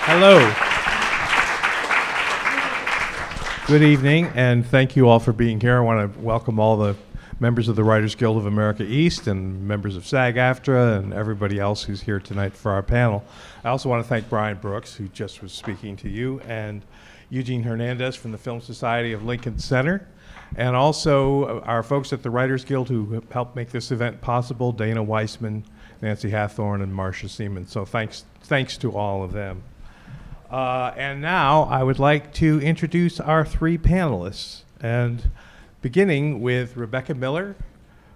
Hello. Good evening, and thank you all for being here. I want to welcome all the members of the Writers Guild of America East and members of SAG-AFTRA and everybody else who's here tonight for our panel. I also want to thank Brian Brooks, who just was speaking to you, and Eugene Hernandez from the Film Society of Lincoln Center, and also our folks at the Writers Guild who helped make this event possible, Dana Weissman, Nancy Hathorn, and Marcia Seaman. So thanks to all of them. And now I would like to introduce our three panelists, and beginning with Rebecca Miller,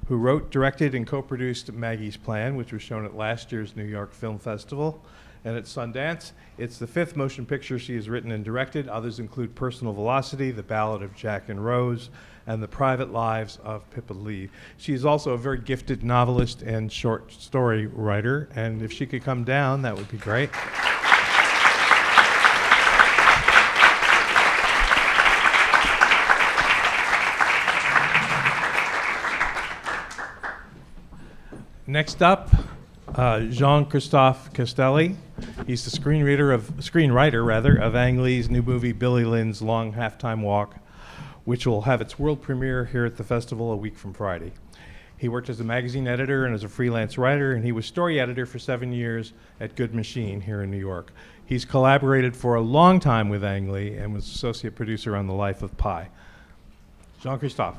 who wrote, directed, and co-produced Maggie's Plan, which was shown at last year's New York Film Festival and at Sundance. It's the fifth motion picture she has written and directed. Others include Personal Velocity, The Ballad of Jack and Rose, and The Private Lives of Pippa Lee. She is also a very gifted novelist and short story writer, and if she could come down, that would be great. Next up, Jean-Christophe Castelli. He's the screenwriter of Ang Lee's new movie, Billy Lynn's Long Halftime Walk, which will have its world premiere here at the festival a week from Friday. He worked as a magazine editor and as a freelance writer, and he was story editor for 7 years at Good Machine here in New York. He's collaborated for a long time with Ang Lee and was associate producer on The Life of Pi. Jean-Christophe.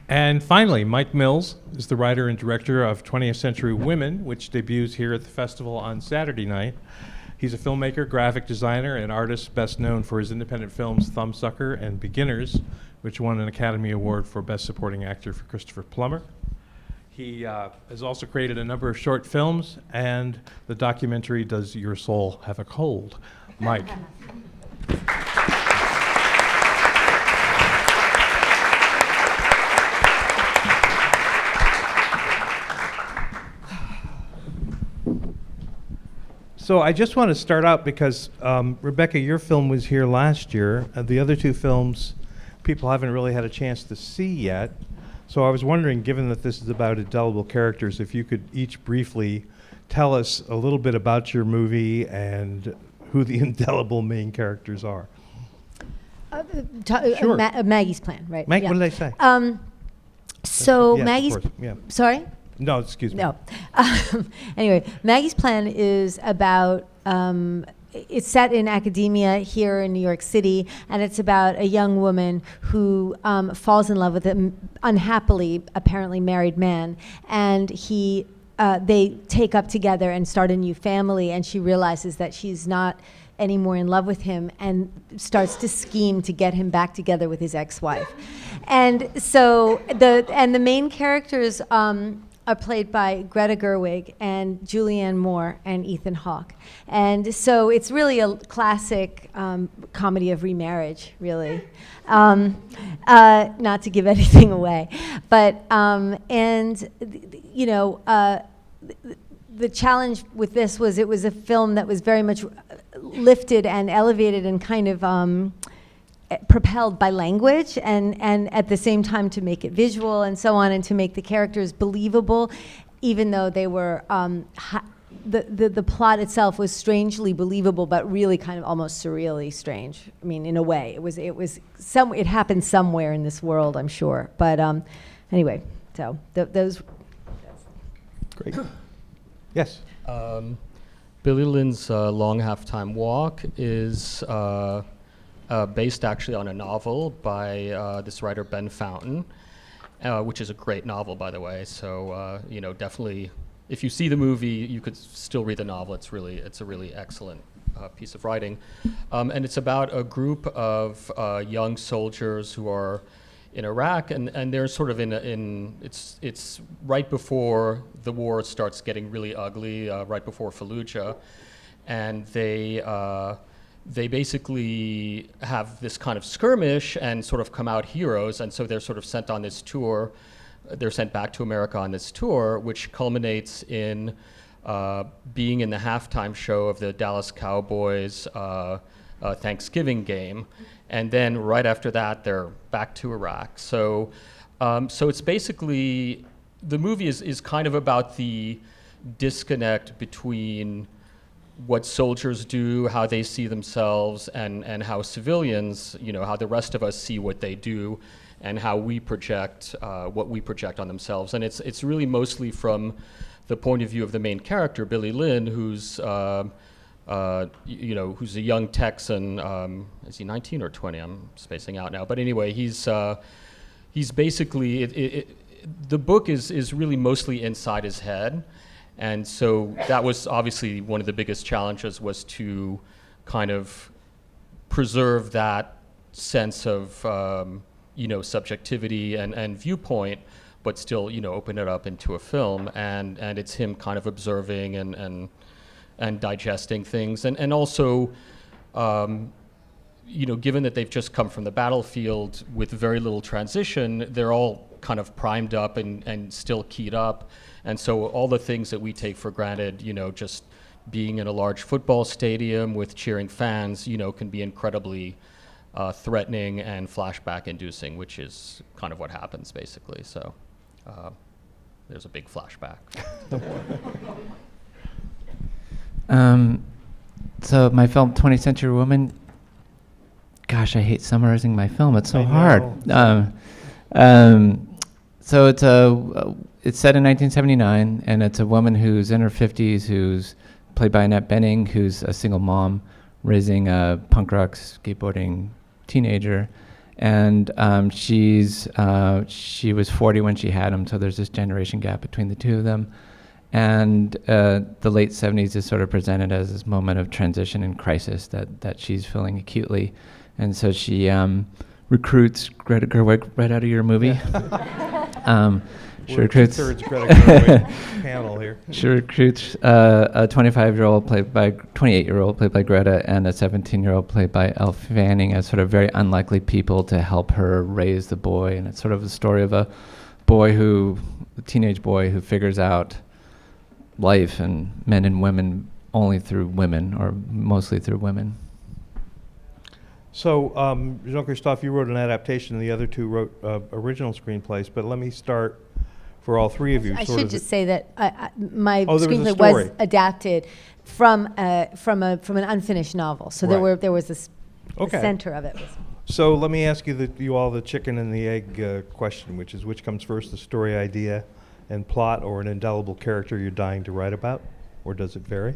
And finally, Mike Mills is the writer and director of 20th Century Women, which debuts here at the festival on Saturday night. He's a filmmaker, graphic designer, and artist best known for his independent films Thumbsucker and Beginners, which won an Academy Award for Best Supporting Actor for Christopher Plummer. He has also created a number of short films and the documentary Does Your Soul Have a Cold? Mike. So I just want to start out because, Rebecca, your film was here last year. The other two films people haven't really had a chance to see yet. So I was wondering, given that this is about indelible characters, if you could each briefly tell us a little bit about your movie and who the indelible main characters are. Sure. Maggie's Plan, right? What did I say? So yes, Maggie's... yeah. Sorry? No, excuse me. No. Anyway, Maggie's Plan is about, it's set in academia here in New York City, and it's about a young woman who falls in love with an unhappily, apparently married man, and they take up together and start a new family, and she realizes that she's not anymore in love with him and starts to scheme to get him back together with his ex-wife. And so the main characters are played by Greta Gerwig and Julianne Moore and Ethan Hawke. And so it's really a classic comedy of remarriage, really. Not to give anything away. But, the challenge with this was it was a film that was very much lifted and elevated and kind of propelled by language, and at the same time to make it visual and so on, and to make the characters believable, even though they were the plot itself was strangely believable, but really kind of almost surreally strange. I mean, in a way, it happened somewhere in this world, I'm sure. But anyway, so those. Great. Yes. Billy Lynn's Long Halftime Walk is based actually on a novel by this writer Ben Fountain, which is a great novel, by the way. So definitely, if you see the movie, you could still read the novel. It's a really excellent piece of writing, and it's about a group of young soldiers who are in Iraq, and they're sort of it's right before the war starts getting really ugly, right before Fallujah, and they basically have this kind of skirmish and sort of come out heroes, and so they're sort of sent on this tour. They're sent back to America on this tour, which culminates in being in the halftime show of the Dallas Cowboys Thanksgiving game. And then right after that, they're back to Iraq. So it's basically, the movie is kind of about the disconnect between what soldiers do, how they see themselves, and how civilians, how the rest of us see what they do, and how we project what we project on themselves. And it's really mostly from the point of view of the main character, Billy Lynn, who's who's a young Texan. Is he 19 or 20? I'm spacing out now. But anyway, he's basically, the book is really mostly inside his head. And so that was obviously one of the biggest challenges, was to kind of preserve that sense of, subjectivity and viewpoint, but still, open it up into a film. And it's him kind of observing and digesting things. And also, given that they've just come from the battlefield with very little transition, they're all kind of primed up and still keyed up. And so all the things that we take for granted, just being in a large football stadium with cheering fans, can be incredibly threatening and flashback inducing, which is kind of what happens basically. So there's a big flashback. So my film, 20th Century Woman, gosh, I hate summarizing my film. It's so hard. So it's set in 1979, and it's a woman who's in her 50s, who's played by Annette Bening, who's a single mom raising a punk rock skateboarding teenager. And she was 40 when she had him, so there's this generation gap between the two of them. And the late 70s is sort of presented as this moment of transition and crisis that she's feeling acutely. And so she recruits Greta Gerwig, right out of your movie. She recruits Greta Gerwig panel here. She recruits a 28-year-old played by Greta, and a 17-year-old played by Elle Fanning, as sort of very unlikely people to help her raise the boy. And it's sort of the story of a teenage boy who figures out life and men and women only through women, or mostly through women. So, Jean-Christophe, you wrote an adaptation, and the other two wrote original screenplays, but let me start for all three of you. I should just say that my there was a screenplay story. was adapted from an unfinished novel. So Right. there was this, Okay. the center of it. So let me ask you all the chicken and the egg question, which is, which comes first, the story idea and plot, or an indelible character you're dying to write about, or does it vary?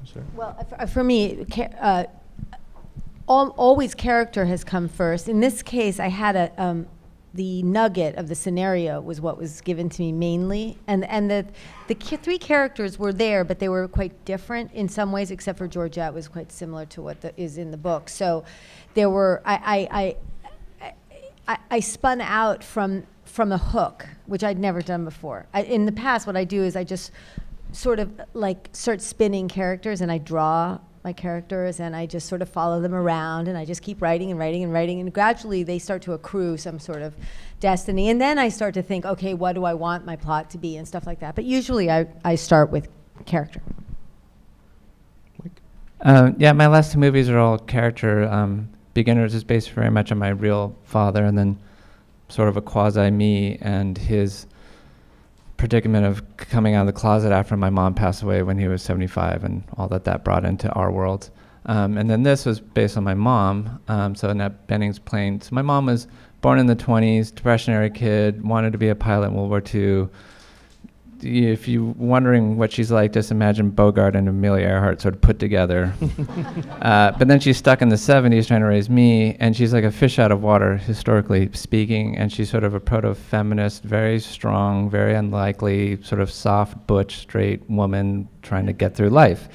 Sir? Well, for me, always character has come first. In this case, I had the nugget of the scenario was what was given to me mainly, and the three characters were there, but they were quite different in some ways, except for Georgette was quite similar to what is in the book. So there were I spun out from a hook, which I'd never done before. In the past, what I do is I just sort of like start spinning characters, and I draw my characters, and I just sort of follow them around, and I just keep writing and writing and writing, and gradually they start to accrue some sort of destiny. And then I start to think, okay, what do I want my plot to be, and stuff like that. But usually I start with character. Yeah, my last two movies are all character. Beginners is based very much on my real father, and then sort of a quasi-me and his predicament of coming out of the closet after my mom passed away when he was 75, and all that brought into our world. And then this was based on my mom, so Annette Benning's playing. So my mom was born in the 20s, Depression-era kid, wanted to be a pilot in World War II. If you're wondering what she's like, just imagine Bogart and Amelia Earhart sort of put together. But then she's stuck in the 70s trying to raise me, and she's like a fish out of water, historically speaking, and she's sort of a proto-feminist, very strong, very unlikely, sort of soft, butch, straight woman trying to get through life.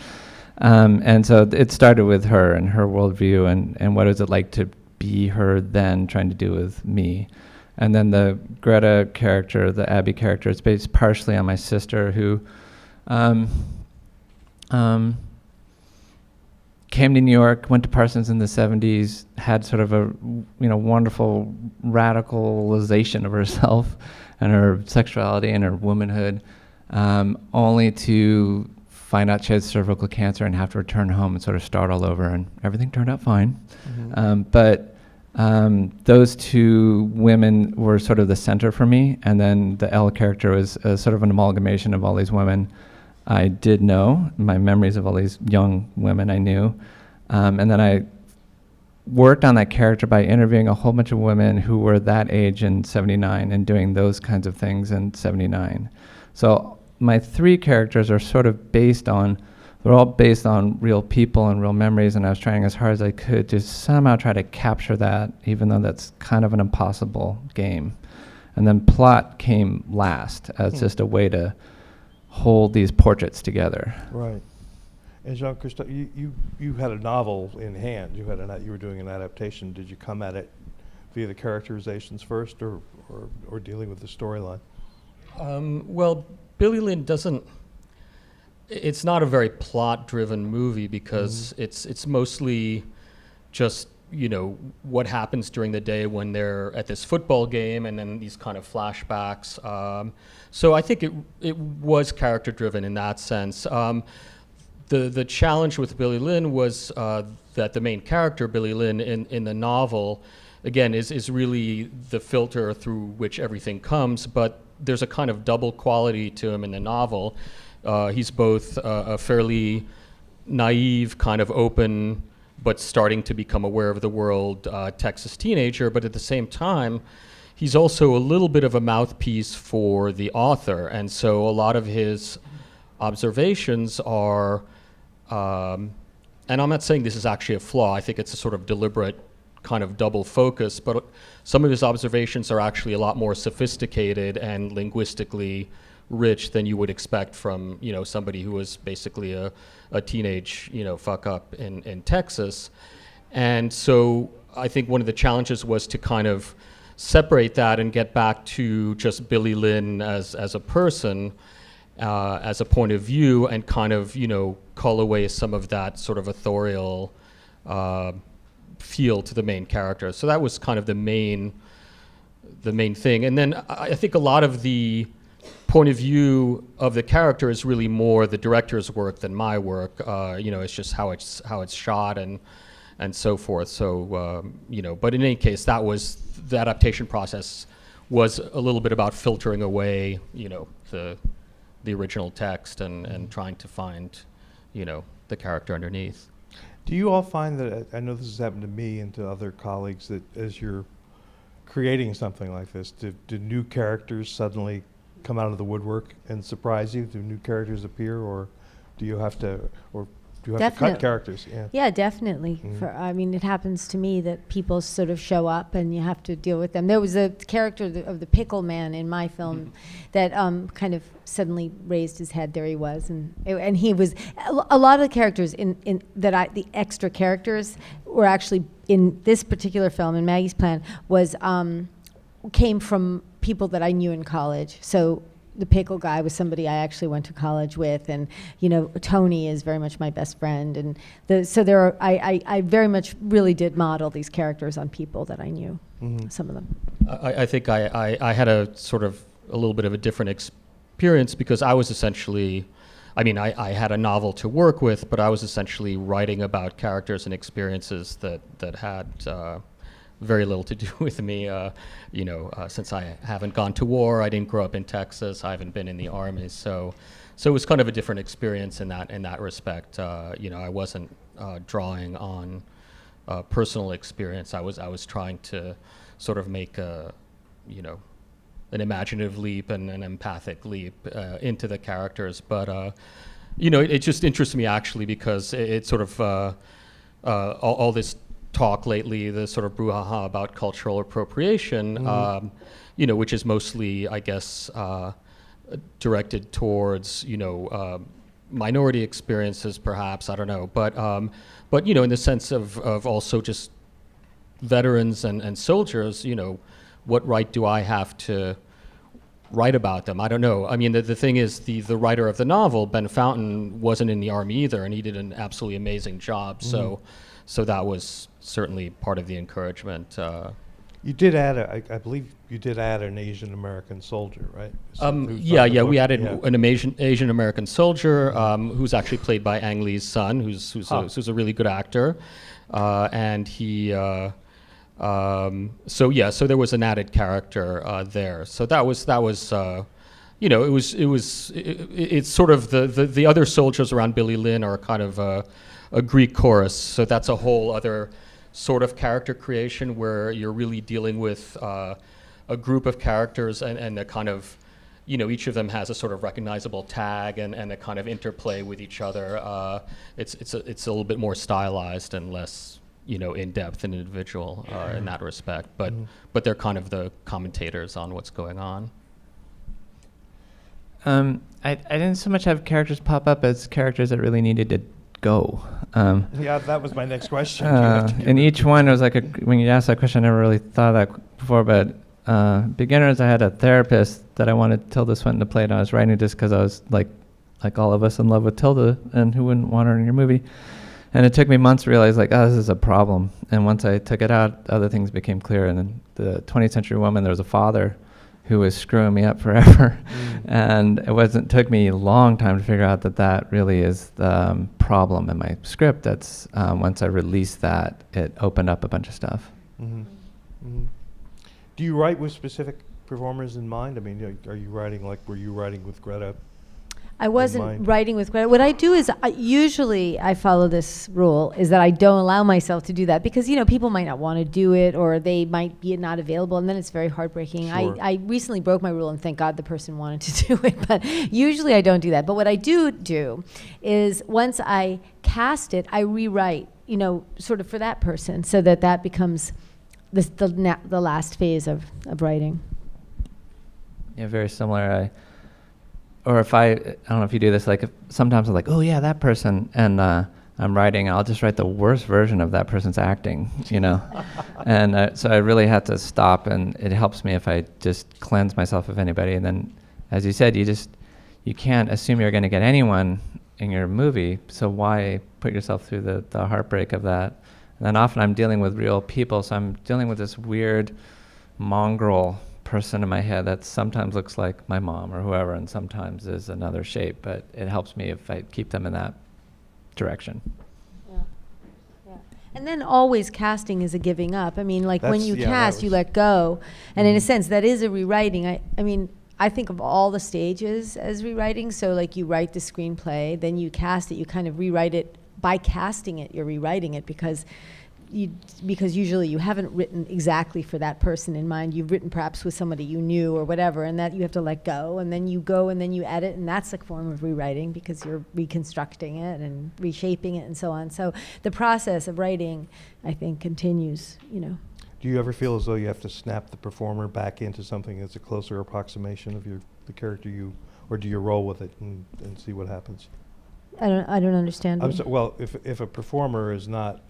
And so it started with her and her worldview, and what is it like to be her then, trying to do with me. And then the Greta character, the Abby character, it's based partially on my sister, who came to New York, went to Parsons in the 70s, had sort of a wonderful radicalization of herself and her sexuality and her womanhood, only to find out she had cervical cancer and have to return home and sort of start all over, and everything turned out fine. But those two women were sort of the center for me, and then the L character was sort of an amalgamation of all these women I did know, my memories of all these young women I knew, and then I worked on that character by interviewing a whole bunch of women who were that age in 79 and doing those kinds of things in 79. So my three characters are sort of they're all based on real people and real memories, and I was trying as hard as I could to somehow try to capture that, even though that's kind of an impossible game. And then plot came last as just a way to hold these portraits together. Right. And Jean-Christophe, you had a novel in hand. You were doing an adaptation. Did you come at it via the characterizations first, or dealing with the storyline? Well, Billy Lynn doesn't. It's not a very plot-driven movie because it's mostly just what happens during the day when they're at this football game, and then these kind of flashbacks. So I think it was character-driven in that sense. The challenge with Billy Lynn was that the main character, Billy Lynn, in the novel, again, is really the filter through which everything comes, but there's a kind of double quality to him in the novel. He's both a fairly naive, kind of open, but starting to become aware of the world Texas teenager, but at the same time, he's also a little bit of a mouthpiece for the author, and so a lot of his observations are, and I'm not saying this is actually a flaw, I think it's a sort of deliberate kind of double focus, but some of his observations are actually a lot more sophisticated and linguistically rich than you would expect from somebody who was basically a teenage fuck up in Texas. And so I think one of the challenges was to kind of separate that and get back to just Billy Lynn as a person, as a point of view, and kind of cull away some of that sort of authorial feel to the main character. So that was kind of the main thing. And then I think a lot of the point of view of the character is really more the director's work than my work. It's just how it's shot and so forth. So but in any case, the adaptation process was a little bit about filtering away the original text and trying to find the character underneath. Do you all find that, I know this has happened to me and to other colleagues, that as you're creating something like this, do new characters suddenly come out of the woodwork and surprise you? Do new characters appear, or do you have to cut characters? Yeah, definitely. It happens to me that people sort of show up and you have to deal with them. There was a character of the pickle man in my film that kind of suddenly raised his head. There he was, and he was. A lot of the characters the extra characters were actually in this particular film, in Maggie's Plan, was came from people that I knew in college. So the pickle guy was somebody I actually went to college with, and Tony is very much my best friend, and I very much really did model these characters on people that I knew. Some of them. I think I had a sort of a little bit of a different experience because I was essentially, I had a novel to work with, but I was essentially writing about characters and experiences that had very little to do with me, since I haven't gone to war, I didn't grow up in Texas, I haven't been in the army, so it was kind of a different experience in that respect. I wasn't drawing on personal experience. I was trying to sort of make an imaginative leap and an empathic leap into the characters, but it just interests me actually because it sort of all this talk lately, the sort of brouhaha about cultural appropriation, which is mostly, I guess, directed towards, minority experiences, perhaps, I don't know, but in the sense of also just veterans and soldiers, what right do I have to write about them? I don't know. The thing is, the writer of the novel, Ben Fountain, wasn't in the army either, and he did an absolutely amazing job. So that was certainly part of the encouragement. You did add, I believe you did add an Asian American soldier, right? Yeah, we added Yeah. an Asian American soldier who's actually played by Ang Lee's son, who's a really good actor, and he. So there was an added character there. So that was it's sort of the other soldiers around Billy Lynn are kind of a Greek chorus. So that's a whole other sort of character creation where you're really dealing with a group of characters and a kind of, each of them has a sort of recognizable tag and a kind of interplay with each other. It's a little bit more stylized and less, in depth and individual in that respect. But they're kind of the commentators on what's going on. I didn't so much have characters pop up as characters that really needed to go. Yeah, that was my next question. And each one was like, when you asked that question, I never really thought of that before, but beginners, I had a therapist that I wanted Tilda Swinton to play, and I was writing just because I was like all of us in love with Tilda, and who wouldn't want her in your movie? And it took me months to realize, this is a problem. And once I took it out, other things became clear. And then the 20th Century Woman, there was a father who was screwing me up forever. And it took me a long time to figure out that really is the problem in my script. That's once I released that, it opened up a bunch of stuff. Mm-hmm. Mm-hmm. Do you write with specific performers in mind? I mean, are you writing were you writing with Greta? I wasn't writing with Greta. What I do is usually I follow this rule, is that I don't allow myself to do that because, people might not want to do it or they might be not available, and then it's very heartbreaking. Sure. I recently broke my rule, and thank God the person wanted to do it, but usually I don't do that. But what I do is once I cast it, I rewrite, sort of for that person so that becomes the last phase of writing. Yeah, very similar. Or if I don't know if you do this, sometimes I'm like, oh yeah, that person, and I'm writing, I'll just write the worst version of that person's acting, and so I really have to stop, and it helps me if I just cleanse myself of anybody, and then, as you said, you can't assume you're going to get anyone in your movie, so why put yourself through the heartbreak of that? And then often I'm dealing with real people, so I'm dealing with this weird mongrel person in my head that sometimes looks like my mom or whoever, and sometimes is another shape, but it helps me if I keep them in that direction. Yeah. And then always casting is a giving up. I mean, when you cast, you let go, and in a sense that is a rewriting. I think of all the stages as rewriting. So you write the screenplay, then you cast it, you kind of rewrite it. By casting it, you're rewriting it because usually you haven't written exactly for that person in mind. You've written perhaps with somebody you knew or whatever, and that you have to let go, and then you go and then you edit, and that's a form of rewriting because you're reconstructing it and reshaping it and so on. So the process of writing, I think, continues, Do you ever feel as though you have to snap the performer back into something that's a closer approximation of the character or do you roll with it and see what happens? I don't understand. If a performer is not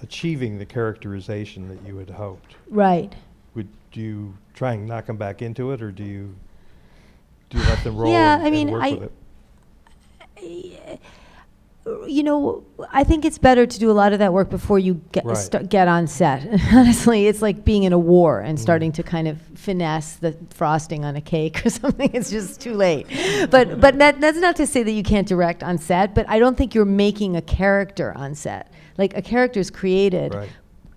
achieving the characterization that you had hoped, right? Do you try and knock them back into it, or do you let them roll? Yeah, and work with it? I think it's better to do a lot of that work before you get on set. Honestly, it's like being in a war and starting to kind of finesse the frosting on a cake or something. It's just too late. But that's not to say that you can't direct on set, but I don't think you're making a character on set. A character is created. Right.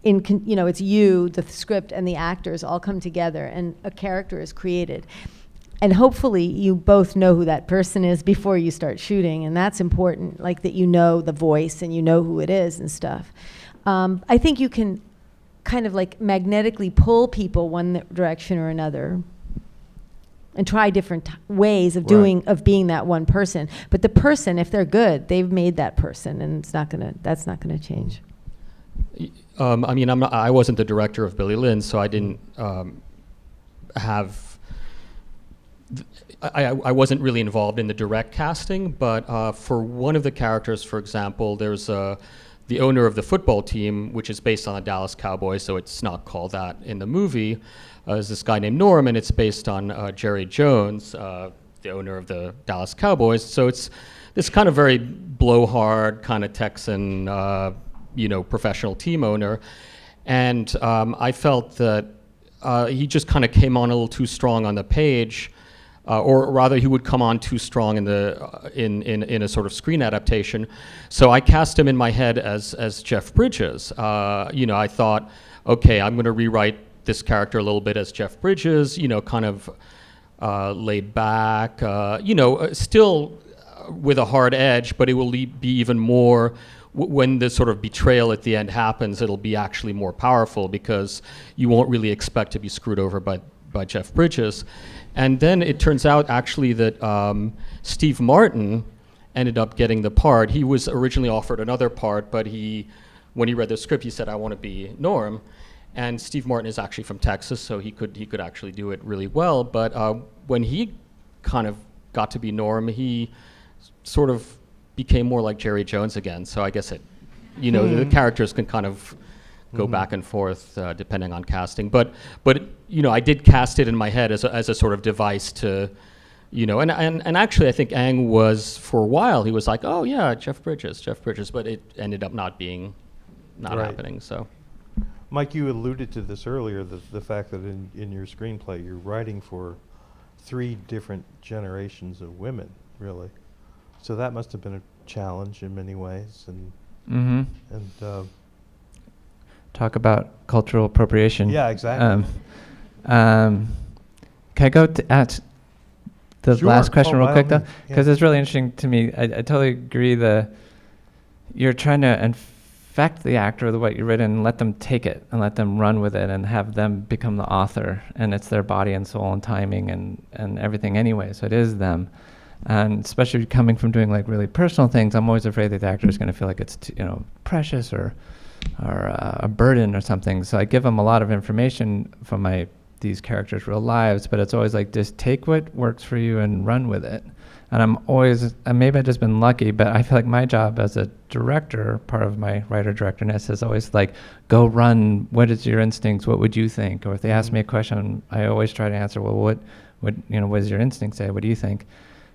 It's you, the script, and the actors all come together, and a character is created. And hopefully you both know who that person is before you start shooting, and that's important, that you know the voice and you know who it is and stuff. I think you can kind of magnetically pull people one direction or another and try different ways of being that one person. But the person, if they're good, they've made that person, and that's not gonna change. I wasn't the director of Billy Lynn, so I didn't have. I wasn't really involved in the direct casting, but for one of the characters, for example, there's the owner of the football team, which is based on the Dallas Cowboys, so it's not called that in the movie, is this guy named Norm, and it's based on Jerry Jones, the owner of the Dallas Cowboys. So it's this kind of very blowhard kind of Texan, professional team owner. And I felt that he just kind of came on a little too strong on the page, or rather, he would come on too strong in the in a sort of screen adaptation. So I cast him in my head as Jeff Bridges. I thought, okay, I'm going to rewrite this character a little bit as Jeff Bridges. Kind of laid back. Still with a hard edge, but it will be even more. When the sort of betrayal at the end happens, it'll be actually more powerful because you won't really expect to be screwed over by Jeff Bridges. And then it turns out actually that Steve Martin ended up getting the part. He was originally offered another part, but when he read the script, he said, I want to be Norm. And Steve Martin is actually from Texas, so he could actually do it really well. But when he kind of got to be Norm, he sort of became more like Jerry Jones again. So I guess the characters can kind of go back and forth depending on casting. But I did cast it in my head as a sort of device to, and actually I think Ang was, for a while, he was like, oh yeah, Jeff Bridges, but it ended up not happening. So, Mike, you alluded to this earlier, the fact that in your screenplay you're writing for 3 different generations of women, really. So that must have been a challenge in many ways, and talk about cultural appropriation. Yeah, exactly. Can I go at the Sure. last question real quick, though? means, Because it's really interesting to me. I totally agree you're trying to infect the actor with what you've written and let them take it and let them run with it and have them become the author. And it's their body and soul and timing and everything anyway. So it is them. And especially coming from doing like really personal things, I'm always afraid that the actor is going to feel like it's precious or a burden or something. So I give them a lot of information from these characters' real lives, but it's always like, just take what works for you and run with it. And I'm always, and maybe I've just been lucky, but I feel like my job as a director, part of my writer-directorness, is always like, go run. What is your instincts? What would you think? Or if they ask me a question, I always try to answer, well, what does your instinct say? What do you think?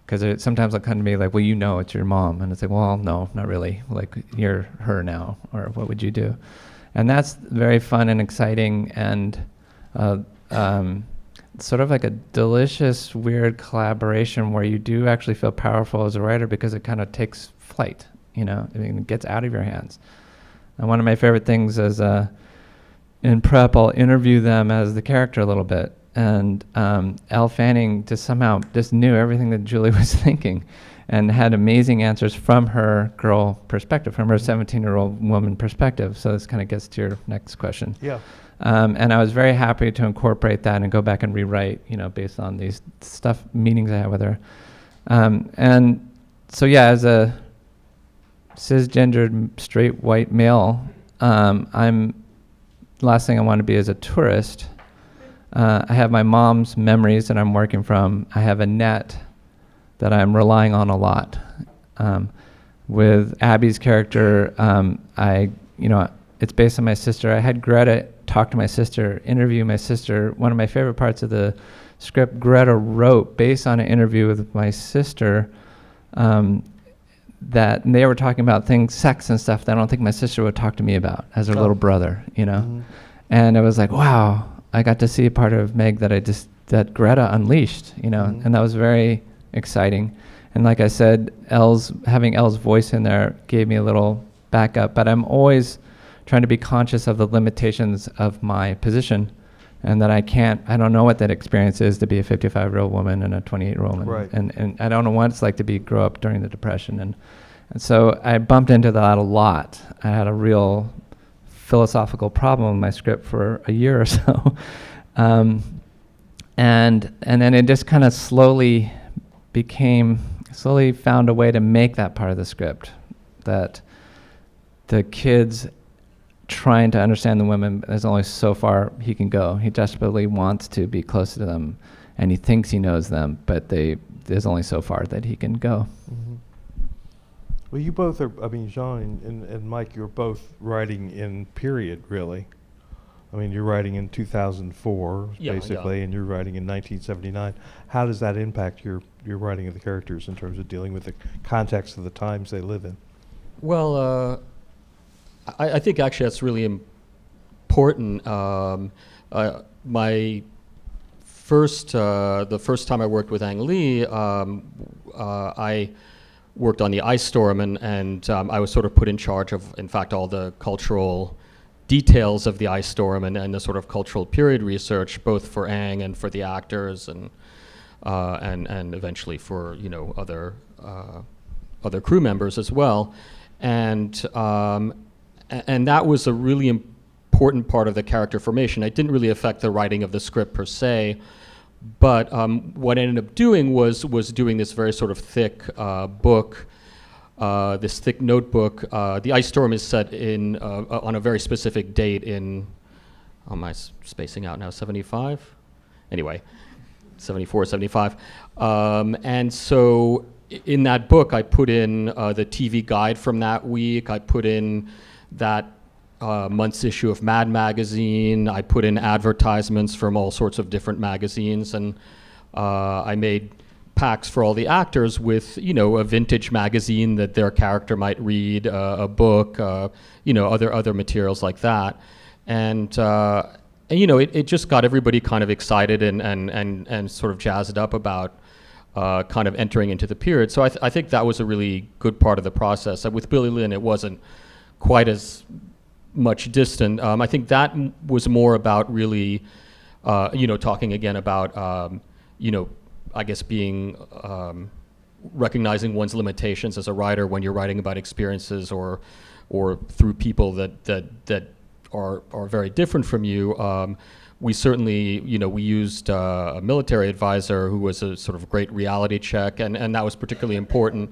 Because sometimes it'll come to me like, well, it's your mom. And it's like, well, no, not really. Like, you're her now, or what would you do? And that's very fun and exciting and sort of like a delicious, weird collaboration where you do actually feel powerful as a writer because it kind of takes flight, it gets out of your hands. And one of my favorite things is in prep, I'll interview them as the character a little bit. And Elle Fanning somehow knew everything that Julie was thinking and had amazing answers from her girl perspective, from her 17-year-old woman perspective. So this kind of gets to your next question. Yeah. And I was very happy to incorporate that and go back and rewrite, based on these meetings I had with her. And so, yeah, as a cisgendered, straight, white male, last thing I want to be is a tourist. I have my mom's memories that I'm working from. I have a net that I'm relying on a lot. With Abby's character, it's based on my sister. I had Greta talk to my sister, interview my sister. One of my favorite parts of the script, Greta wrote based on an interview with my sister, that they were talking about things, sex and stuff that I don't think my sister would talk to me about as her little brother, Mm-hmm. And it was like, wow, I got to see a part of Meg that Greta unleashed, Mm-hmm. and that was very exciting. And like I said, having Elle's voice in there gave me a little backup, but I'm always trying to be conscious of the limitations of my position and that I don't know what that experience is to be a 55-year-old woman and a 28-year-old woman. Right. And I don't know what it's like to grow up during the Depression. And so I bumped into that a lot. I had a real philosophical problem with my script for a year or so. And then it just kind of slowly found a way to make that part of the script, that the kids trying to understand the women, there's only so far he can go. He desperately wants to be close to them, and he thinks he knows them, but there's only so far that he can go. Mm-hmm. Well, you both are, Jean and Mike, you're both writing in period, really. You're writing in 2004, basically, and you're writing in 1979. How does that impact your writing of the characters in terms of dealing with the context of the times they live in? Well, I think actually that's really important. My first, the first time I worked with Ang Lee, I worked on the ice storm, and I was sort of put in charge of, in fact, all the cultural details of the ice storm and the sort of cultural period research, both for Ang and for the actors, and eventually for other crew members as well, and that was a really important part of the character formation. It didn't really affect the writing of the script per se, but what I ended up doing was doing this very sort of thick book, this thick notebook. The ice storm is set in on a very specific date in, oh, am I spacing out now, 75? Anyway, 74, 75. And so in that book, I put in the TV guide from that week. I put in that month's issue of Mad Magazine. I put in advertisements from all sorts of different magazines, and I made packs for all the actors with, a vintage magazine that their character might read, a book, other materials like that, and it just got everybody kind of excited and sort of jazzed up about kind of entering into the period. So I think that was a really good part of the process. With Billy Lynn, it wasn't quite as much distant. I think that was more about really, talking again about, I guess being, recognizing one's limitations as a writer when you're writing about experiences or through people that are very different from you. We certainly, we used a military advisor who was a sort of great reality check, and that was particularly important,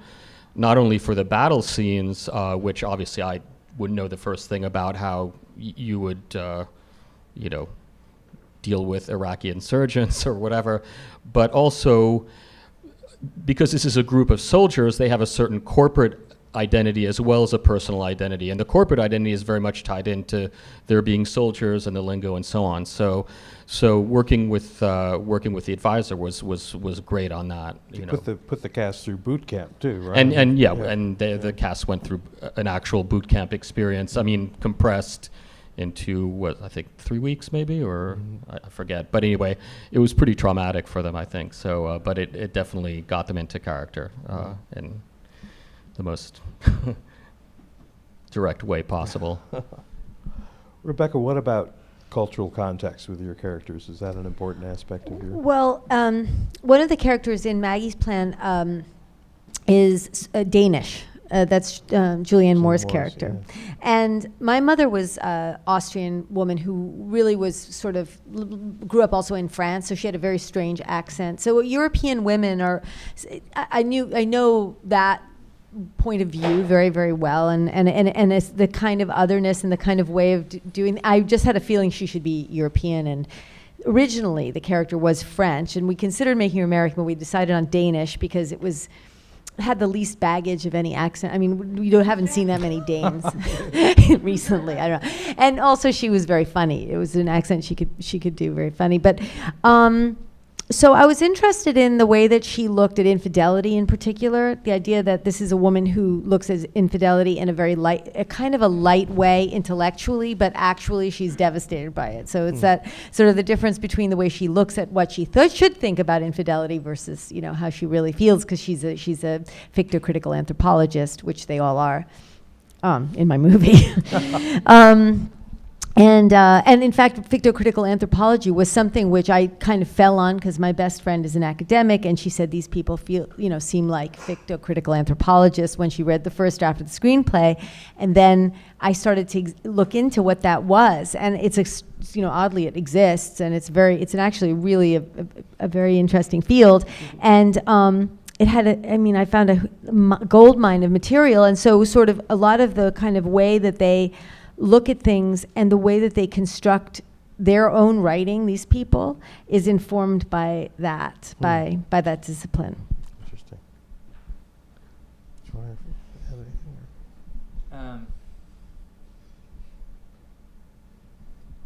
not only for the battle scenes, which obviously I wouldn't know the first thing about how you would, deal with Iraqi insurgents or whatever, but also because this is a group of soldiers, they have a certain corporate identity as well as a personal identity, and the corporate identity is very much tied into their being soldiers and the lingo and so on. So working with the advisor was great on that. Put the cast through boot camp too, right? And the cast went through an actual boot camp experience. I mean, compressed into what I think 3 weeks maybe, or I forget. But anyway, it was pretty traumatic for them, I think. So, but it definitely got them into character in the most direct way possible. Rebecca, what about cultural context with your characters? Is that an important aspect of your? Well, one of the characters in Maggie's plan is Danish. That's Julianne Moore's character. Yeah. And my mother was an Austrian woman who really was sort of grew up also in France, so she had a very strange accent. So European women are, I know that point of view very, very well, and it's the kind of otherness and the kind of way of doing. I just had a feeling she should be European, and originally the character was French, and we considered making her American, but we decided on Danish because it had the least baggage of any accent. I mean, we haven't seen that many Danes recently. I don't know. And also, she was very funny. It was an accent she could do very funny. But so I was interested in the way that she looked at infidelity in particular. The idea that this is a woman who looks at infidelity in a very kind of a light way intellectually, but actually she's devastated by it. So it's that sort of the difference between the way she looks at what she should think about infidelity versus, how she really feels, because she's a fictocritical anthropologist, which they all are in my movie. And in fact, fictocritical anthropology was something which I kind of fell on because my best friend is an academic, and she said these people seem like fictocritical anthropologists when she read the first draft of the screenplay, and then I started to look into what that was, and it's oddly it exists, and it's actually really a very interesting field, and it had I found a gold mine of material, and so sort of a lot of the kind of way that they look at things and the way that they construct their own writing, these people, is informed by that, by that discipline. Interesting. Do you want to add anything?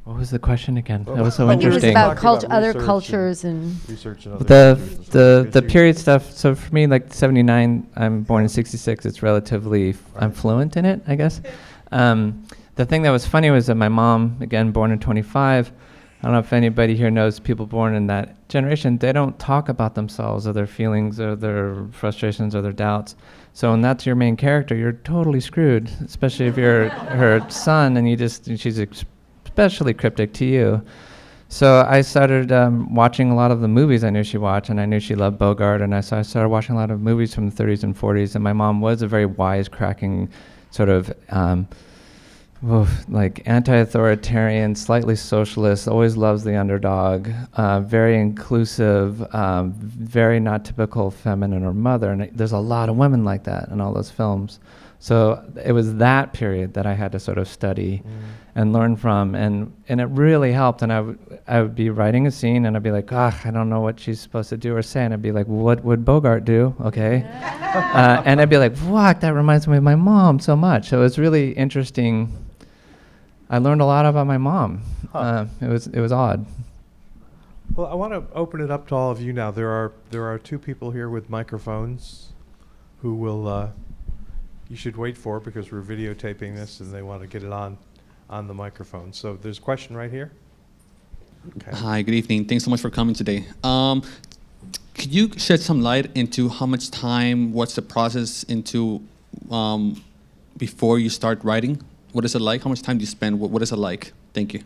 What was the question again? That was so It interesting. was about other cultures and research and other cultures. The period stuff. So for me, like 79, I'm born in 66. It's relatively I'm fluent in it, I guess. the thing that was funny was that my mom, again, born in 25, I don't know if anybody here knows people born in that generation, they don't talk about themselves or their feelings or their frustrations or their doubts. So when that's your main character, you're totally screwed, especially if you're her son and she's especially cryptic to you. So I started watching a lot of the movies I knew she watched, and I knew she loved Bogart, and so I started watching a lot of movies from the 30s and 40s, and my mom was a very wisecracking sort of like anti-authoritarian, slightly socialist, always loves the underdog, very inclusive, very not typical feminine or mother, and there's a lot of women like that in all those films. So it was that period that I had to sort of study and learn from, and it really helped. And I would be writing a scene, and I'd be like, I don't know what she's supposed to do or say, and I'd be like, what would Bogart do? Okay. And I'd be like, fuck, that reminds me of my mom so much. So it was really interesting. I learned a lot about my mom. It was odd. Well, I want to open it up to all of you now. There are two people here with microphones who will you should wait for, because we're videotaping this and they want to get it on the microphone. So there's a question right here. Okay. Hi, good evening. Thanks so much for coming today. Could you shed some light into how much time, what's the process into before you start writing? What is it like? How much time do you spend? What is it like? Thank you.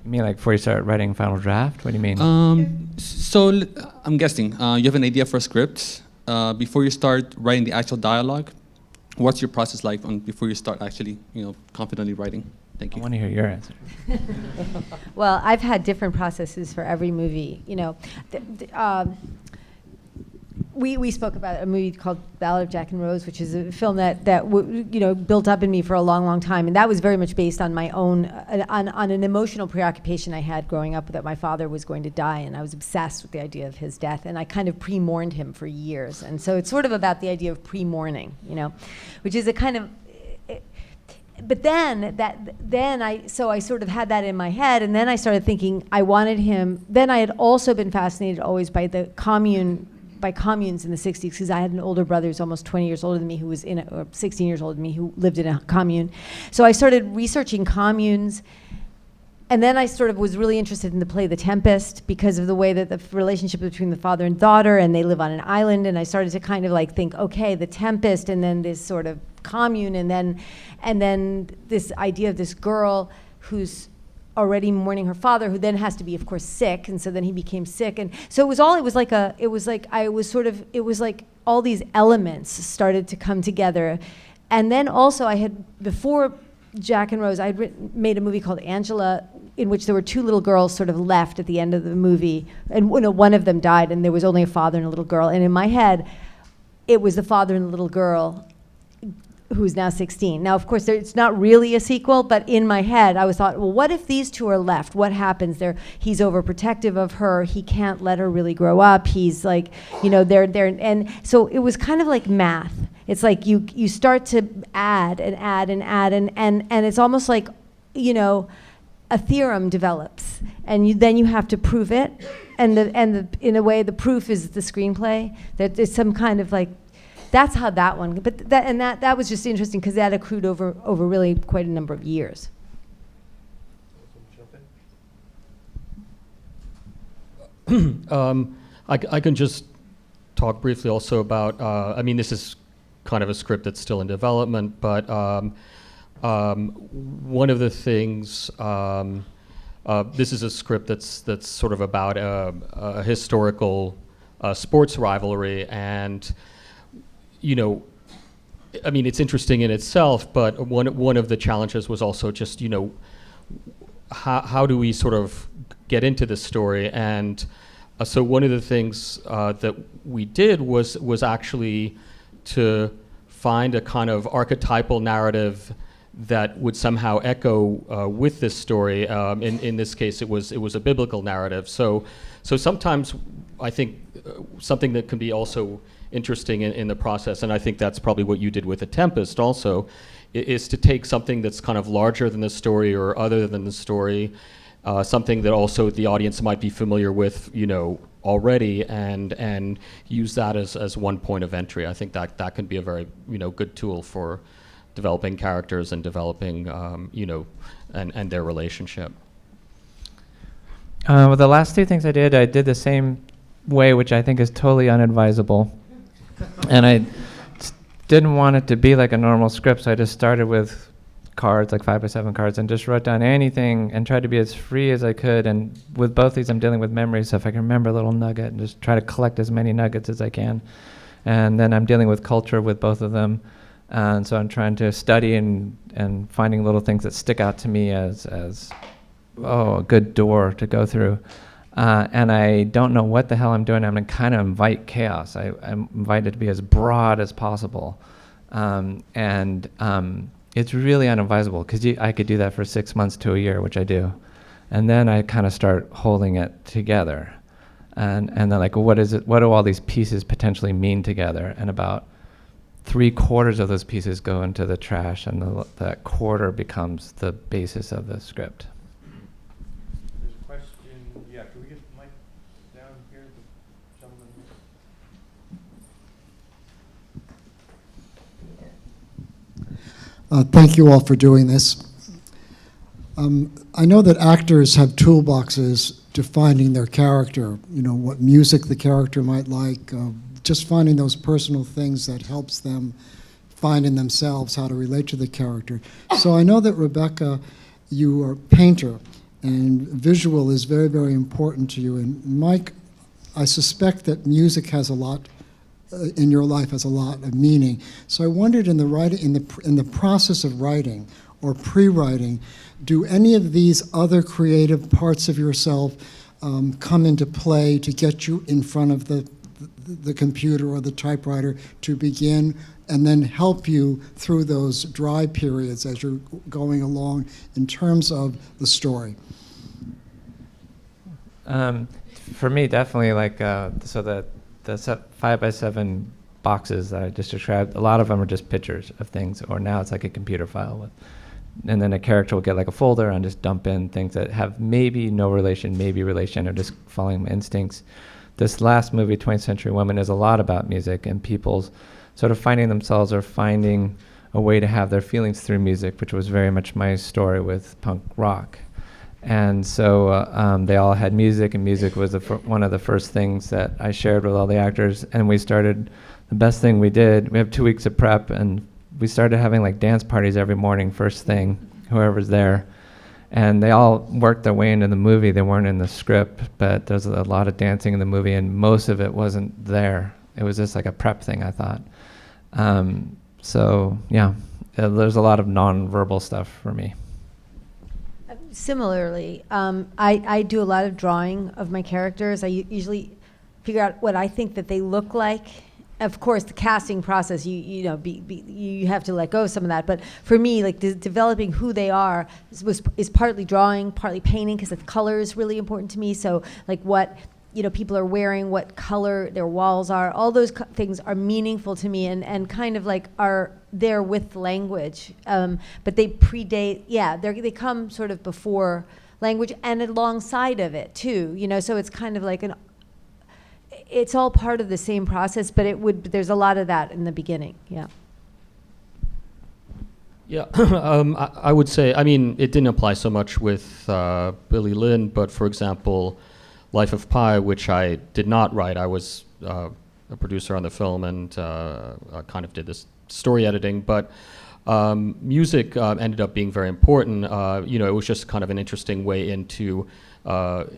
You mean like before you start writing final draft? What do you mean? So I'm guessing you have an idea for a script. Before you start writing the actual dialogue, what's your process like before you start actually, confidently writing? Thank you. I want to hear your answer. Well, I've had different processes for every movie. We spoke about a movie called Ballad of Jack and Rose, which is a film that built up in me for a long, long time, and that was very much based on my own on an emotional preoccupation I had growing up, that my father was going to die, and I was obsessed with the idea of his death, and I kind of pre-mourned him for years, and so it's sort of about the idea of pre-mourning, which is a kind of. But I sort of had that in my head, and then I started thinking I wanted him. Then I had also been fascinated always by communes in the 60s, because I had an older brother who's almost 20 years older than me, who was or 16 years older than me, who lived in a commune. So I started researching communes, and then I sort of was really interested in the play The Tempest, because of the way that the relationship between the father and daughter, and they live on an island, and I started to kind of like think, okay, The Tempest, and then this sort of commune, and then this idea of this girl who's already mourning her father, who then has to be, of course, sick, and so then he became sick, and so it was like all these elements started to come together. And then also I had, before Jack and Rose, I had made a movie called Angela, in which there were two little girls sort of left at the end of the movie, and one of them died, and there was only a father and a little girl, and in my head it was the father and the little girl who's now 16. Now, of course, it's not really a sequel, but in my head, I thought, well, what if these two are left? What happens there? He's overprotective of her. He can't let her really grow up. He's like, they're, and so it was kind of like math. It's like you start to add and add and add, and it's almost like, a theorem develops, and then you have to prove it, and in a way, the proof is the screenplay. That there's some kind of like. That's how that one, but that was just interesting, because that accrued over really quite a number of years. I can just talk briefly also about, this is kind of a script that's still in development, but one of the things, this is a script that's sort of about a historical sports rivalry, and it's interesting in itself, but one of the challenges was also just, how do we sort of get into this story? And so one of the things that we did was actually to find a kind of archetypal narrative that would somehow echo with this story. In this case, it was a biblical narrative. So sometimes I think something that can be also interesting in the process, and I think that's probably what you did with The Tempest also, is to take something that's kind of larger than the story or other than the story, something that also the audience might be familiar with, already, and use that as one point of entry. I think that can be a very, good tool for developing characters and developing, and their relationship. Well, the last two things I did the same way, which I think is totally unadvisable. And I didn't want it to be like a normal script, so I just started with cards, like 5x7 cards, and just wrote down anything and tried to be as free as I could. And with both these, I'm dealing with memory, so if I can remember a little nugget, and just try to collect as many nuggets as I can. And then I'm dealing with culture with both of them. And so I'm trying to study and finding little things that stick out to me as a good door to go through. And I don't know what the hell I'm doing. I'm going to kind of invite chaos. I'm invited to be as broad as possible. It's really unadvisable because I could do that for 6 months to a year, which I do. And then I kind of start holding it together. And then like, what do all these pieces potentially mean together? And about 3/4 of those pieces go into the trash, and that quarter becomes the basis of the script. There's a question. Yeah, can we get the mic down here? The gentleman here. Thank you all for doing this. I know that actors have toolboxes defining their character, what music the character might like, just finding those personal things that helps them find in themselves how to relate to the character. So I know that, Rebecca, you are a painter, and visual is very, very important to you. And Mike, I suspect that music has a lot in your life, has a lot of meaning. So I wondered, in the process of writing or pre-writing, do any of these other creative parts of yourself come into play to get you in front of the computer or the typewriter to begin, and then help you through those dry periods as you're going along in terms of the story? For me, definitely, so the 5x7 boxes that I just described, a lot of them are just pictures of things, or now it's like a computer file and then a character will get like a folder and just dump in things that have maybe no relation, maybe relation, or just following my instincts. This last movie, 20th Century Women, is a lot about music and people's sort of finding themselves or finding a way to have their feelings through music, which was very much my story with punk rock. And so they all had music, and music was one of the first things that I shared with all the actors. And we started, the best thing we did, we have 2 weeks of prep, and we started having like dance parties every morning, first thing, whoever's there. And they all worked their way into the movie. They weren't in the script, but there's a lot of dancing in the movie, and most of it wasn't there. It was just like a prep thing, I thought. So yeah, there's a lot of non-verbal stuff for me. Similarly, I do a lot of drawing of my characters. I usually figure out what I think that they look like. Of course, the casting process, you have to let go of some of that. But for me, like developing who they are is partly drawing, partly painting, because the color is really important to me. So like what people are wearing, what color their walls are, all those things are meaningful to me and kind of like are there with language. But they predate, they come sort of before language and alongside of it too. So it's kind of like it's all part of the same process, but there's a lot of that in the beginning, yeah. Yeah, I would say, it didn't apply so much with Billy Lynn, but for example, Life of Pi, which I did not write. I was a producer on the film and kind of did this story editing, but music ended up being very important. It was just kind of an interesting way into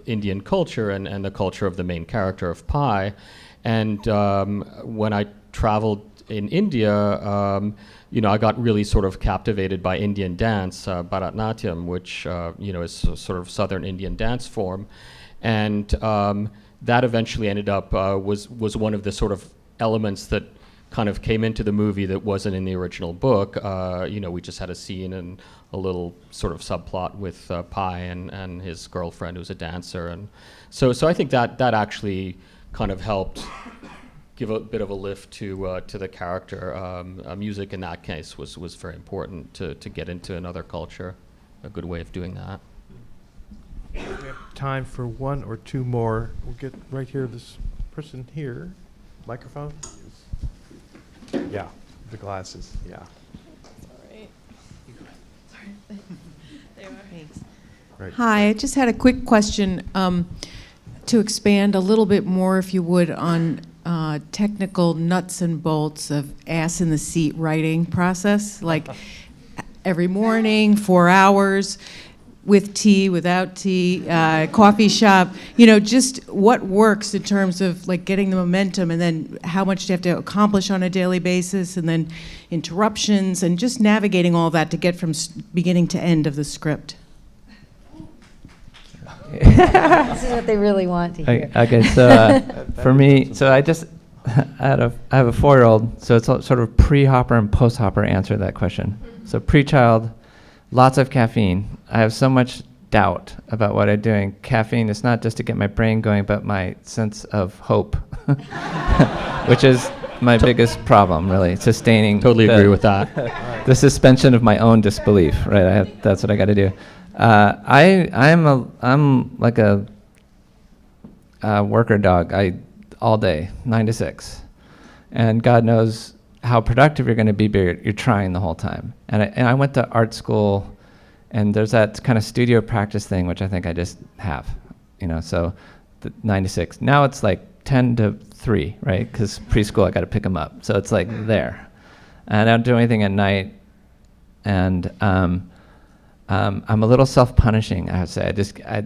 Indian culture and the culture of the main character of Pi. And when I traveled in India, I got really sort of captivated by Indian dance, Bharatanatyam, which is a sort of southern Indian dance form. And that eventually ended up was one of the sort of elements that kind of came into the movie that wasn't in the original book. We just had a scene and a little sort of subplot with Pi and his girlfriend who's a dancer. And so I think that actually kind of helped give a bit of a lift to the character. Music in that case was very important to get into another culture, a good way of doing that. We have time for one or two more. We'll get right here, this person here. Microphone? Yeah, the glasses, yeah. Thanks. Great. Hi, I just had a quick question to expand a little bit more, if you would, on technical nuts and bolts of ass in the seat writing process, like every morning, 4 hours, with tea, without tea, coffee shop, just what works in terms of like getting the momentum, and then how much do you have to accomplish on a daily basis, and then interruptions, and just navigating all that to get from beginning to end of the script. This is what they really want to hear. Okay, so for me, so I have a 4-year-old, so it's sort of pre-hopper and post-hopper answer to that question. So pre-child, lots of caffeine. I have so much doubt about what I'm doing. Caffeine is not just to get my brain going, but my sense of hope, which is my biggest problem, really, sustaining. Totally agree with that. The suspension of my own disbelief, right? That's what I got to do. I'm like a worker dog. All day, 9 to 6, and God knows how productive you're going to be, but you're trying the whole time. And I went to art school, and there's that kind of studio practice thing, which I think I just have, so 9 to 6. Now it's like 10 to 3, right? Because preschool, I got to pick them up. So it's like there. And I don't do anything at night. And I'm a little self-punishing, I would say.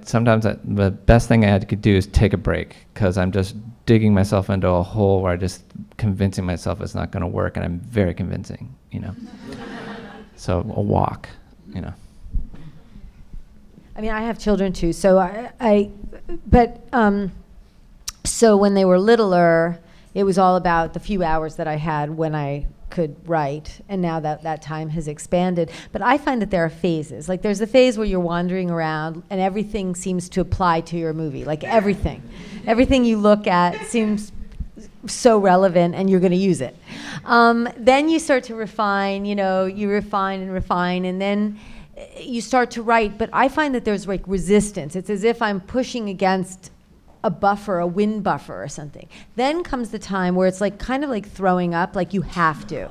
Sometimes the best thing I could do is take a break, because I'm just digging myself into a hole where I'm just convincing myself it's not going to work, and I'm very convincing, So a walk, I mean, I have children too, so so when they were littler, it was all about the few hours that I had when I could write, and now that time has expanded. But I find that there are phases. Like there's a phase where you're wandering around and everything seems to apply to your movie, like everything. Everything you look at seems so relevant and you're going to use it. Then you start to refine, you refine and refine, and then you start to write. But I find that there's like resistance. It's as if I'm pushing against a buffer, a wind buffer or something. Then comes the time where it's like kind of like throwing up, like you have to.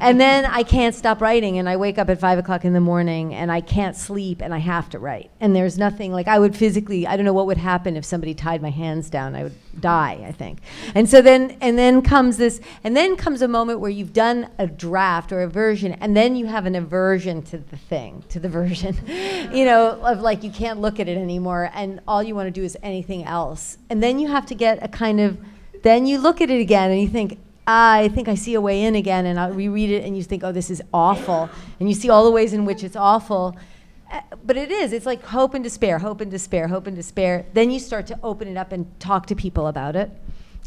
And then I can't stop writing, and I wake up at 5 o'clock in the morning and I can't sleep and I have to write. And there's nothing, like I would physically, I don't know what would happen if somebody tied my hands down. I would die, I think. And so then comes a moment where you've done a draft or a version, and then you have an aversion to the version, of like you can't look at it anymore, and all you want to do is anything else. And then you have to get then you look at it again and you think, I think I see a way in again, and I'll reread it, and you think, oh, this is awful. And you see all the ways in which it's awful. But it's like hope and despair, hope and despair, hope and despair. Then you start to open it up and talk to people about it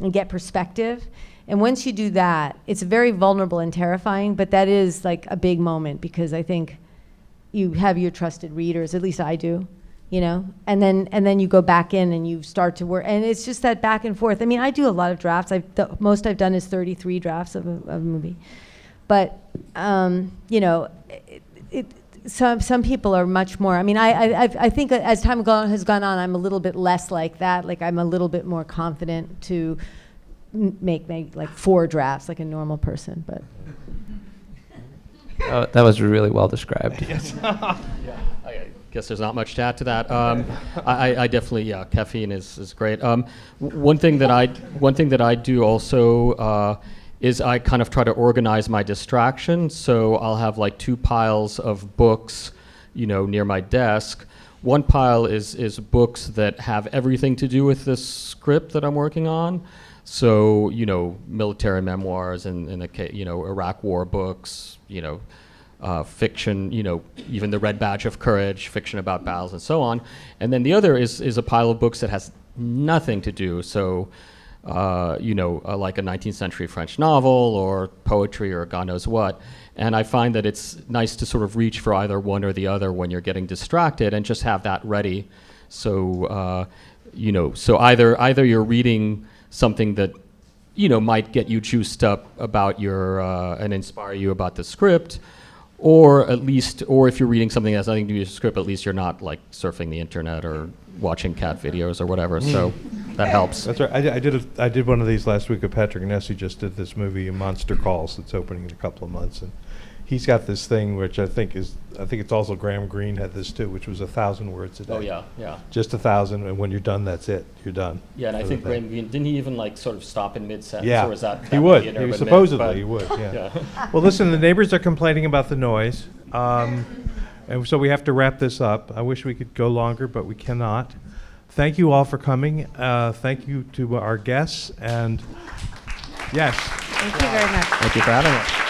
and get perspective. And once you do that, it's very vulnerable and terrifying, but that is like a big moment, because I think you have your trusted readers, at least I do. And then you go back in and you start to work, and it's just that back and forth. I mean, I do a lot of drafts. The most I've done is 33 drafts of a movie, but some people are much more. I mean, I think as time has gone on, I'm a little bit less like that. Like I'm a little bit more confident to make like 4 drafts like a normal person, but. Oh, that was really well described. Yes. I guess there's not much to add to that. I definitely, caffeine is great. One thing that I do also is I kind of try to organize my distraction. So I'll have like 2 piles of books, near my desk. One pile is books that have everything to do with this script that I'm working on. So military memoirs and Iraq War books, fiction, even the Red Badge of Courage, fiction about battles and so on. And then the other is a pile of books that has nothing to do. So, like a 19th century French novel or poetry or God knows what. And I find that it's nice to sort of reach for either one or the other when you're getting distracted, and just have that ready. So, so either you're reading something that, might get you juiced up about and inspire you about the script, or if you're reading something that has nothing to do with the script, at least you're not like surfing the internet or watching cat videos or whatever. So that helps. That's right. I did one of these last week with Patrick Ness, who just did this movie, Monster Calls, that's opening in a couple of months, and he's got this thing which I think it's also Graham Greene had this too, which was 1,000 words a day. Oh, yeah, yeah. Just 1,000, and when you're done, that's it. You're done. Yeah, and I for the think day. Graham Greene, didn't he even like sort of stop in mid-sentence? Yeah, Or was that he might would. be an He was urban myth, supposedly but- he would. Yeah. Yeah. Well, listen, the neighbors are complaining about the noise, and so we have to wrap this up. I wish we could go longer, but we cannot. Thank you all for coming. Thank you to our guests, and yes. Thank you very much. Thank you for having us.